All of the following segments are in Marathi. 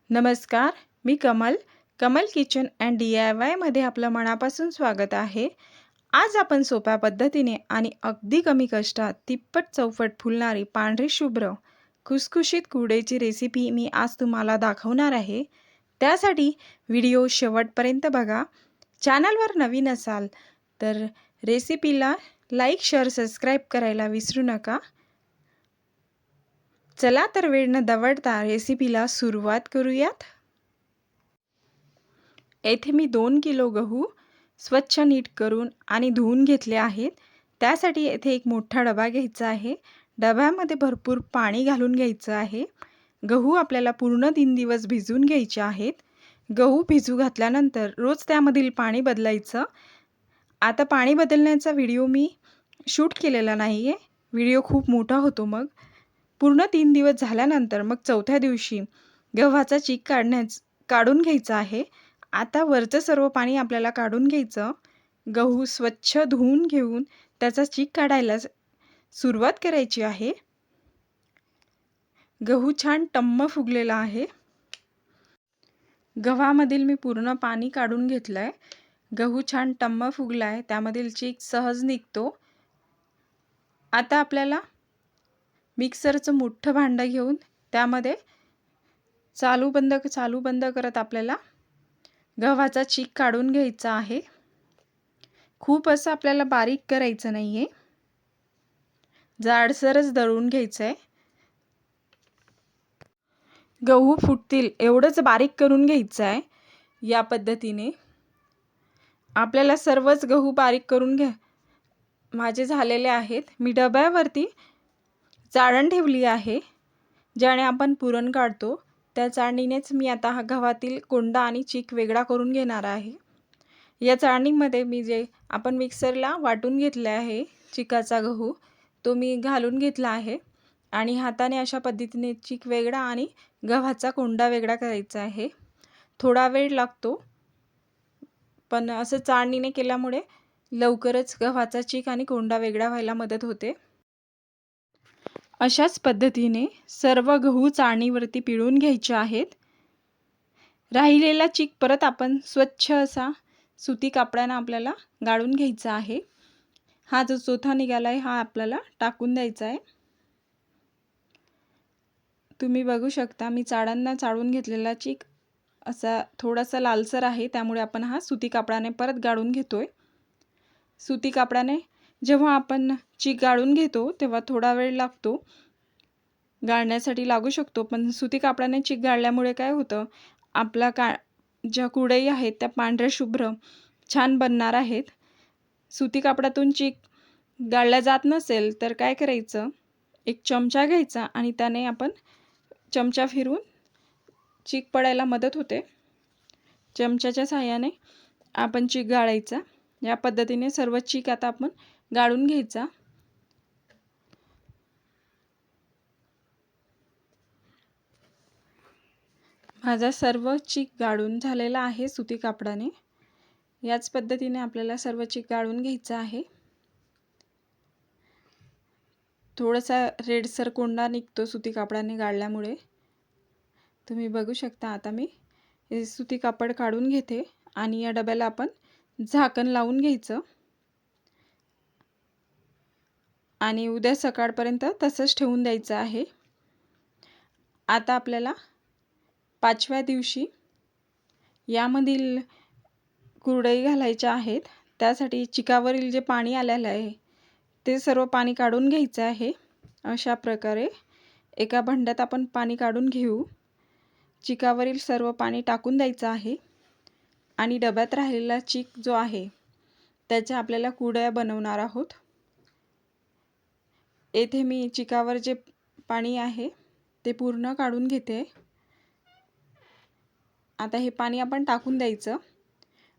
नमस्कार, मी कमल. कमल किचन अँड DIYमध्ये आपलं मनापासून स्वागत आहे. आज आपण सोप्या पद्धतीने आणि अगदी कमी कष्टात तिप्पट चौपट फुलणारी पांढरी शुभ्र खुसखुशीत कुरडईची रेसिपी मी आज तुम्हाला दाखवणार आहे. त्यासाठी व्हिडिओ शेवटपर्यंत बघा. चॅनलवर नवीन असाल तर रेसिपीला लाईक, शेअर, सबस्क्राईब करायला विसरू नका. चला तर वेळ न दवडता रेसिपीला सुरुवात करूयात. येथे मी 2 किलो गहू स्वच्छ नीट करून आणि धुवून घेतले आहेत. त्यासाठी येथे एक मोठा डबा घ्यायचा आहे. डब्यामध्ये भरपूर पाणी घालून घ्यायचं आहे. गहू आपल्याला पूर्ण 3 दिवस भिजवून घ्यायचे आहेत. गहू भिजू घातल्यानंतर रोज त्यामधील पाणी बदलायचं. आता पाणी बदलण्याचा व्हिडिओ मी शूट केलेला नाही आहे. व्हिडिओ खूप मोठा होतो. मग पूर्ण 3 दिवस झाल्यानंतर मग चौथ्या दिवशी गव्हाचा चीक काढून घ्यायचा आहे. आता वरचं सर्व पाणी आपल्याला काढून घ्यायचं. गहू स्वच्छ धुवून घेऊन त्याचा चीक काढायला सुरुवात करायची आहे. गहू छान टम्म फुगलेला आहे. गव्हामधील मी पूर्ण पाणी काढून घेतलं आहे. गहू छान टम्म फुगला आहे. त्यामधील चीक सहज निघतो. आता आपल्याला मिक्सरचं मोठं भांडं घेऊन त्यामध्ये चालू बंद करत आपल्याला गव्हाचा चीक काढून घ्यायचा आहे. खूप असं आपल्याला बारीक करायचं नाही आहे. जाडसरच दळून घ्यायचं आहे. गहू फुटतील एवढंच बारीक करून घ्यायचं आहे. या पद्धतीने आपल्याला सर्वच गहू बारीक करून माझे झालेले आहेत. मी डब्यावरती चाळण ठेवली आहे, ज्याने आपण पुरण काढतो. त्या चाळणीनेच मी आता हा गव्हातील कोंडा आणि चीक वेगळा करून घेणार आहे. या चाळणीमध्ये मी जे आपण मिक्सरला वाटून घेतले आहे चिकाचा गहू, तो मी घालून घेतला आहे आणि हाताने अशा पद्धतीने चीक वेगळा आणि गव्हाचा कोंडा वेगळा करायचा आहे. थोडा वेळ लागतो, पण असं चाळणीने केल्यामुळे लवकरच गव्हाचा चीक आणि कोंडा वेगळा व्हायला मदत होते. अशाच पद्धतीने सर्व गहू चाळणीवरती पिळून घ्यायचे आहेत. राहिलेला चीक परत आपण स्वच्छ असा सुती कापडाने आपल्याला गाळून घ्यायचा आहे. हा जो चोथा निघाला आहे हा आपल्याला टाकून द्यायचा आहे. तुम्ही बघू शकता मी चाळणीने चाळून घेतलेला चीक असा थोडासा लालसर आहे, त्यामुळे आपण हा सुती कापडाने परत गाळून घेतोय. सुती कापडाने जेव्हा आपण चीक गाळून घेतो तेव्हा थोडा वेळ लागतो, गाळण्यासाठी लागू शकतो, पण सुती कापडाने चीक गाळल्यामुळे काय होतं, आपला ज्या कुरडई आहेत त्या पांढऱ्या शुभ्र छान बनणार आहेत. सुती कापडातून चीक गाळला जात नसेल तर काय करायचं, एक चमचा घ्यायचा आणि त्याने आपण चमचा फिरून चीक पडायला मदत होते. चमच्याच्या साहाय्याने आपण चीक गाळायचा. या पद्धतीने सर्व चीक आता आपण गाळून घ्यायचा. माझा सर्व चीक गाळून झालेला आहे सुती कापडाने. याच पद्धतीने आपल्याला सर्व चीक गाळून घ्यायचा आहे. थोडासा रेडसर कोंडा निघतो सुती कापडाने गाळल्यामुळे. तुम्ही बघू शकता. आता मी हे सुती कापड काढून घेते आणि या डब्याला आपण झाकण लावून घ्यायचं आणि उद्या सकाळपर्यंत तसंच ठेवून द्यायचं आहे. आता आपल्याला 5व्या दिवशी यामधील कुरडई घालायच्या आहेत. त्यासाठी चिकावरील जे पाणी आलेलं आहे ते सर्व पाणी काढून घ्यायचं आहे. अशा प्रकारे एका भांड्यात आपण पाणी काढून घेऊ. चिकावरील सर्व पाणी टाकून द्यायचं आहे आणि डब्यात राहिलेला चीक जो आहे त्याच्या आपल्याला कुरडया बनवणार आहोत. येथे मी चिकावर जे पाणी आहे ते पूर्ण काढून घेते. आता हे पाणी आपण टाकून द्यायचं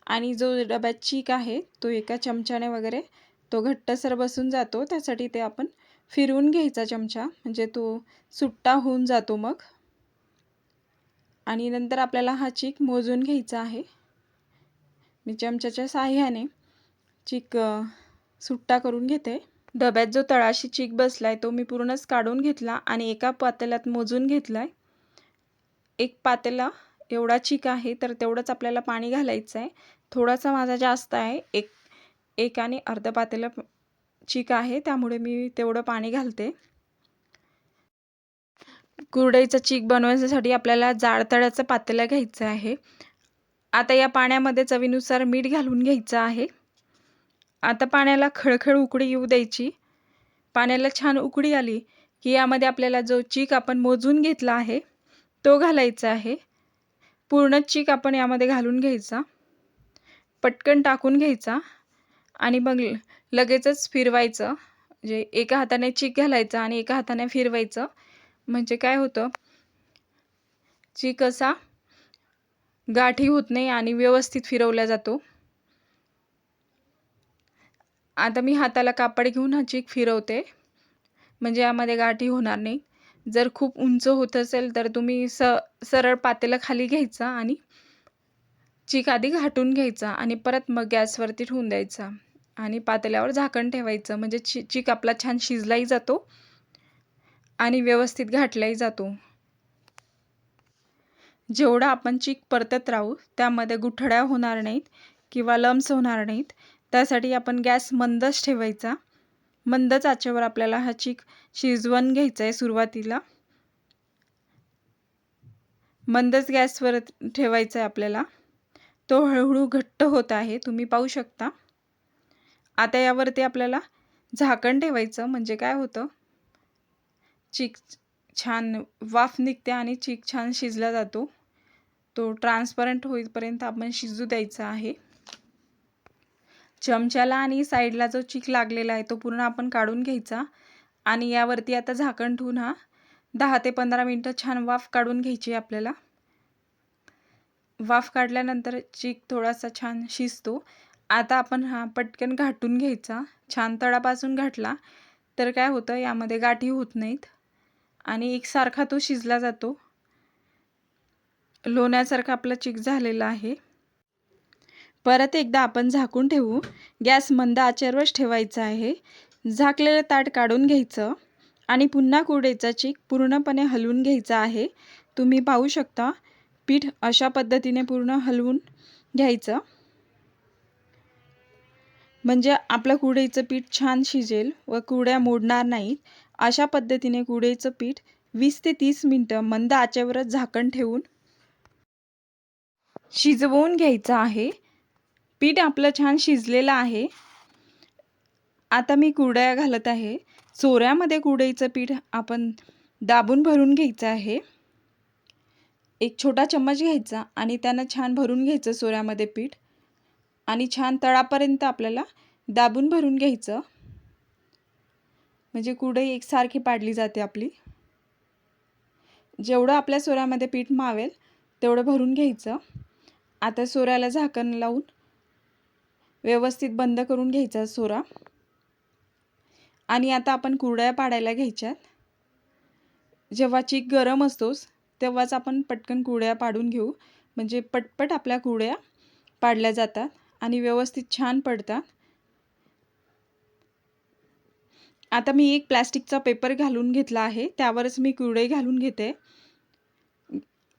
आणि जो डब्यात चीक आहे तो एका चमच्याने वगैरे तो घट्टसर बसून जातो. त्यासाठी ते आपण फिरवून घ्यायचा चमचा, म्हणजे तो सुट्टा होऊन जातो मग. आणि नंतर आपल्याला हा चीक मोजून घ्यायचा आहे. मी चमच्याच्या साहाय्याने चीक सुट्टा करून घेते. डब्यात जो तळाशी चीक बसलाय तो मी पूर्णच काढून घेतला आणि एका पातेल्यात मोजून घेतलाय. एक पातेला एवढा चीक आहे तर तेवढंच आपल्याला पाणी घालायचं आहे. थोडासा माझा जास्त आहे, एक आणि अर्धा पातेला चीक आहे, त्यामुळे मी तेवढं पाणी घालते. कुरडईचा चीक बनवण्यासाठी आपल्याला जाड तळ्याचं पातेलं घ्यायचं आहे. आता या पाण्यामध्ये चवीनुसार मीठ घालून घ्यायचं आहे. आता पाण्याला खळखळ उकळी येऊ द्यायची. पाण्याला छान उकळी आली की यामध्ये आपल्याला जो चीक आपण मोजून घेतला आहे तो घालायचा आहे. पूर्ण चीक आपण यामध्ये घालून घ्यायचा, पटकन टाकून घ्यायचा आणि मग लगेचच फिरवायचं. म्हणजे एका हाताने चीक घालायचा आणि एका हाताने फिरवायचं. म्हणजे काय होतं, चीक असा गाठी होत नाही आणि व्यवस्थित फिरवला जातो. आता मी हाताला कापड घेऊन हा चीक फिरवते, म्हणजे यामध्ये गाठी होणार नाही. जर खूप उंच होत असेल तर तुम्ही सरळ पातेलं खाली घ्यायचा आणि चीक आधी घाटून घ्यायचा आणि परत मग गॅसवरती ठेवून द्यायचा आणि पातेल्यावर झाकण ठेवायचं. म्हणजे चीक आपला छान शिजलाही जातो आणि व्यवस्थित घाटलाही जातो. जेवढा आपण चीक परतत राहू त्यामध्ये गुठळ्या होणार नाहीत किंवा लम्स होणार नाहीत. त्यासाठी आपण गॅस मंदच ठेवायचा. मंदच आचेवर आपल्याला हा चीक शिजवून घ्यायचा आहे. सुरुवातीला मंदच गॅसवर ठेवायचा आहे आपल्याला. तो हळूहळू घट्ट होत आहे, तुम्ही पाहू शकता. आता यावरती आपल्याला झाकण ठेवायचं. म्हणजे काय होतं, चीक छान वाफ निघते आणि चीक छान शिजला जातो. तो ट्रान्सपरंट होईपर्यंत आपण शिजू द्यायचा आहे. चमच्याला आणि साईडला जो चीक लागलेला आहे तो पूर्ण आपण काढून घ्यायचा आणि यावरती आता झाकण ठेवून 10 ते 15 मिनटं छान वाफ काढून घ्यायची आपल्याला. वाफ काढल्यानंतर चीक थोडासा छान शिजतो. आता आपण हा पटकन घाटून घ्यायचा. छान तळापासून घाटला तर काय होतं, यामध्ये गाठी होत नाहीत आणि एकसारखा तो शिजला जातो. लोण्यासारखा आपला चीक झालेला आहे. परत एकदा आपण झाकून ठेवू. गॅस मंद आचेवरच ठेवायचा आहे. झाकलेलं ताट काढून घ्यायचं आणि पुन्हा कुरडईचा चीक पूर्णपणे हलवून घ्यायचा आहे. तुम्ही पाहू शकता, पीठ अशा पद्धतीने पूर्ण हलवून घ्यायचं. म्हणजे आपलं कुरडईचं पीठ छान शिजेल व कुरड्या मोडणार नाहीत. अशा पद्धतीने कुरडईचं पीठ 20 ते 30 मिनटं मंद आचेवरच झाकण ठेवून शिजवून घ्यायचं आहे. पीठ आपलं छान शिजलेलं आहे. आता मी कुरडया घालत आहे. चोऱ्यामध्ये कुरडईचं पीठ आपण दाबून भरून घ्यायचं आहे. एक छोटा चम्मच घ्यायचा आणि त्यानं छान भरून घ्यायचं चोऱ्यामध्ये पीठ आणि छान तळापर्यंत आपल्याला दाबून भरून घ्यायचं. म्हणजे कुरडई एकसारखी पाडली जाते आपली. जेवढं आपल्या सोऱ्यामध्ये पीठ मावेल तेवढं भरून घ्यायचं. आता सोऱ्याला झाकण लावून व्यवस्थित बंद करून घ्यायचा सोरा आणि आता आपण कुरडया पाडायला घ्यायच्यात. जेव्हा चीक गरम असतोच तेव्हाच आपण पटकन कुरडया पाडून घेऊ. म्हणजे पटपट आपल्या कुरडया पाडल्या जातात आणि व्यवस्थित छान पडतात. आता मी एक प्लास्टिकचा पेपर घालून घेतला आहे, त्यावरच मी कुरडई घालून घेते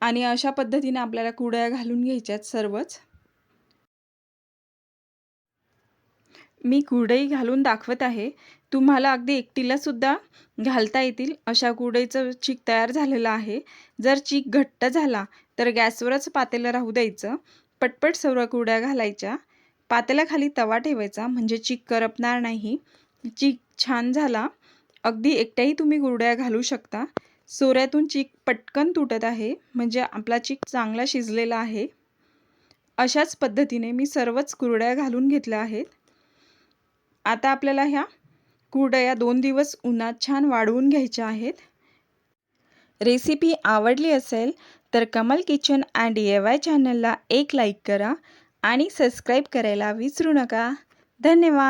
आणि अशा पद्धतीने आपल्याला कुरडया घालून घ्यायच्यात सर्वच. मी कुरडई घालून दाखवत आहे. तुम्हाला अगदी एकटीला सुद्धा घालता येतील अशा कुरडईचं चीक तयार झालेलं आहे. जर चीक घट्ट झाला तर गॅसवरच पातेलं राहू द्यायचं. पटपट सर्व कुरडया घालायच्या. पातेल्याखाली तवा ठेवायचा म्हणजे चीक करपणार नाही. चीक छान झाला. अगदी एकट्याही तुम्ही कुरडया घालू शकता. सोऱ्यातून चीक पटकन तुटत आहे म्हणजे आपला चीक चांगला शिजलेला आहे. अशाच पद्धतीने मी सर्वच कुरडया घालून घेतल्या आहेत. आता आपल्याला ह्या कुरडया 2 दिवस उन्हात छान वाळवून घ्यायच्या आहेत. रेसिपी आवडली असेल तर कमल किचन अँड DIY चॅनलला एक लाईक करा आणि सबस्क्राईब करायला विसरू नका. धन्यवाद.